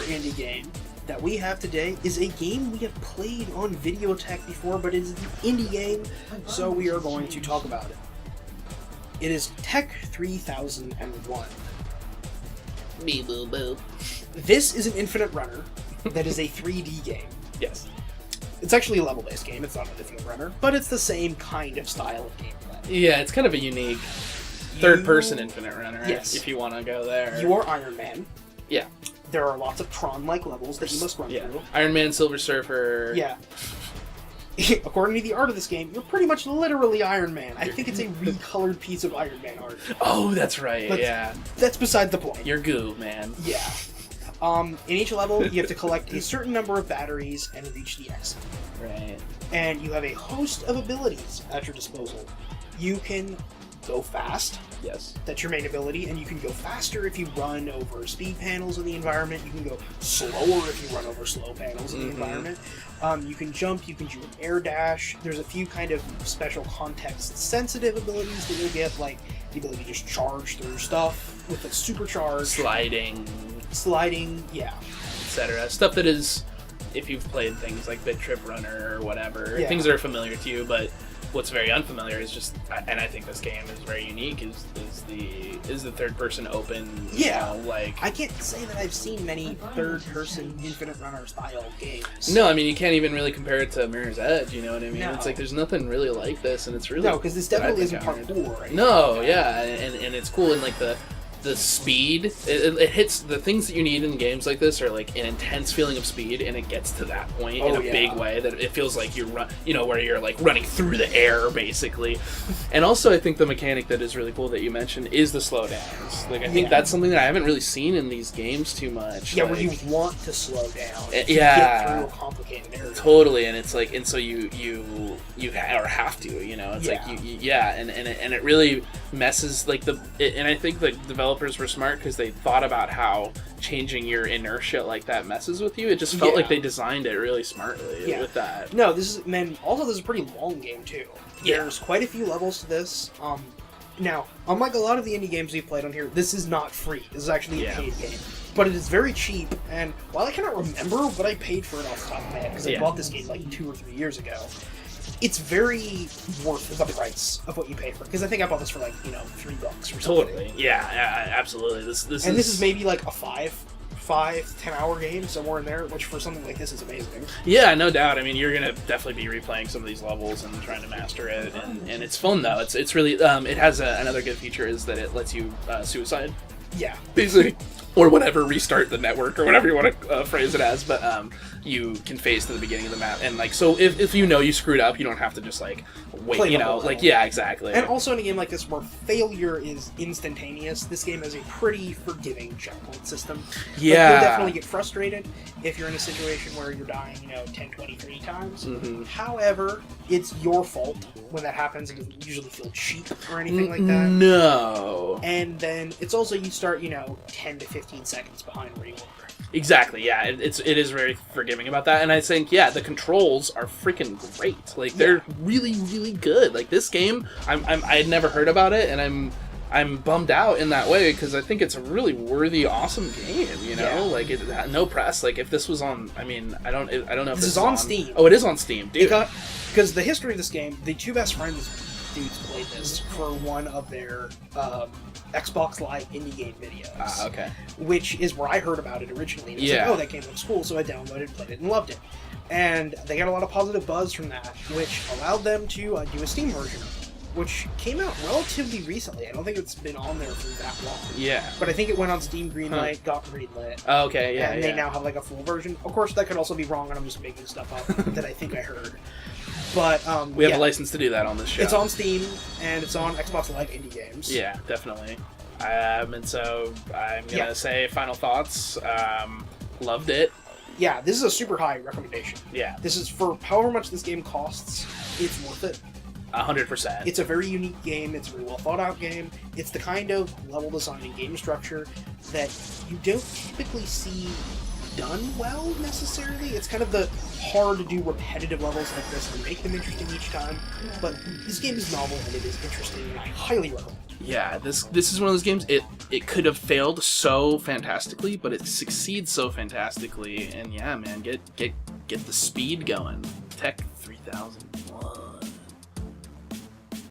indie game that we have today is a game we have played on Videotech before, but it is an indie game, so we are going to talk about it. It is Tech 3001. Me boo boo. This is an infinite runner that is a 3D game. Yes. It's actually a level-based game, it's not an infinite runner, but it's the same kind of style of gameplay. Yeah, it's kind of a unique third-person infinite runner, Yes. if you want to go there. You are Iron Man. Yeah. There are lots of Tron-like levels that you must run through. Iron Man, Silver Surfer. Yeah. According to the art of this game, you're pretty much literally Iron Man. I think it's a recolored piece of Iron Man art. Oh, that's right, But yeah. That's beside the point. You're goo, man. Yeah. In each level, you have to collect a certain number of batteries and reach the exit. Right. And you have a host of abilities at your disposal. You can go fast. Yes. That's your main ability, and you can go faster if you run over speed panels in the environment. You can go slower if you run over slow panels in the environment. You can jump, you can do an air dash. There's a few kind of special context-sensitive abilities that you'll get, like the ability to just charge through stuff with a supercharge. Sliding, yeah. Etc. Stuff that is, if you've played things like Bit Trip Runner or whatever, Yeah. things that are familiar to you, but what's very unfamiliar is just, and I think this game is very unique, is the third person open. Yeah. You know, like, I can't say that I've seen many third-person Infinite Runner style games. no, I mean you can't even really compare it to Mirror's Edge. You know what I mean? No. It's like there's nothing really like this, and it's really No, because this definitely isn't parkour. Right? No, yeah, and it's cool, and like the speed, it hits the things that you need in games like this are like an intense feeling of speed, and it gets to that point in a big way that it feels like you're where you're like running through the air basically. And also I think the mechanic that is really cool that you mentioned is the slowdowns. Like I think that's something that I haven't really seen in these games too much. Yeah, like, where you want to slow down to yeah, get through a complicated area. totally, and it's like, and so you have to, you know, it's like and it really messes like and I think the developers were smart because they thought about how changing your inertia like that messes with you. It just felt like they designed it really smartly with that. No, this is a pretty long game too. There's quite a few levels to this. Now, unlike a lot of the indie games we've played on here, this is not free. This is actually a paid game. But it is very cheap, and while I cannot remember what I paid for it off the top of my head, because I bought this game like 2 or 3 years ago, it's very worth the price of what you pay for it. Because I think I bought this for like, $3 or something. Totally. Yeah, absolutely. This is maybe like a 5 to 10 hour game, somewhere in there, which for something like this is amazing. Yeah, no doubt. I mean, you're gonna definitely be replaying some of these levels and trying to master it, and it's fun though. It's really it has another good feature is that it lets you suicide. Yeah, basically, or whatever, restart the network or whatever you want to phrase it as, but you can phase to the beginning of the map, and like, so if you screwed up, you don't have to just like wait, exactly. And also in a game like this where failure is instantaneous, this game has a pretty forgiving checkpoint system. Yeah. You'll definitely get frustrated if you're in a situation where you're dying, 10, 20, 30 times. However, it's your fault when that happens. It doesn't usually feel cheap or anything like that. No. And then it's also, you start, 10 to 15 seconds behind where you were. Exactly, yeah. It is very forgiving about that, and I think, the controls are freaking great. Like, they're really, really good. Like, this game, I had never heard about it, and I'm bummed out in that way, because I think it's a really worthy, awesome game, Like, no press. Like, if this was on, I don't know if this is on Steam. Oh, it is on Steam, dude. Because the history of this game, the two best friends dudes played this for one of their Xbox Live indie game videos. Okay. Which is where I heard about it originally. And it's like, that game looks cool, so I downloaded, played it, and loved it. And they got a lot of positive buzz from that, which allowed them to do a Steam version, which came out relatively recently. I don't think it's been on there for that long. Yeah. But I think it went on Steam Greenlight, got greenlit. Oh, okay, yeah, and they now have like a full version. Of course, that could also be wrong, and I'm just making stuff up that I think I heard. But we have a license to do that on this show. It's on Steam, and it's on Xbox Live Indie Games. Yeah, definitely. And so I'm going to say final thoughts. Loved it. Yeah, this is a super high recommendation. Yeah. This is, for however much this game costs, it's worth it. 100%. It's a very unique game. It's a very well thought out game. It's the kind of level design and game structure that you don't typically see done well necessarily. It's kind of the hard to do repetitive levels like this and make them interesting each time. But this game is novel and it is interesting, and I highly recommend. Yeah, this is one of those games. It could have failed so fantastically, but it succeeds so fantastically. And yeah, man, get the speed going. Tech 3000. Whoa.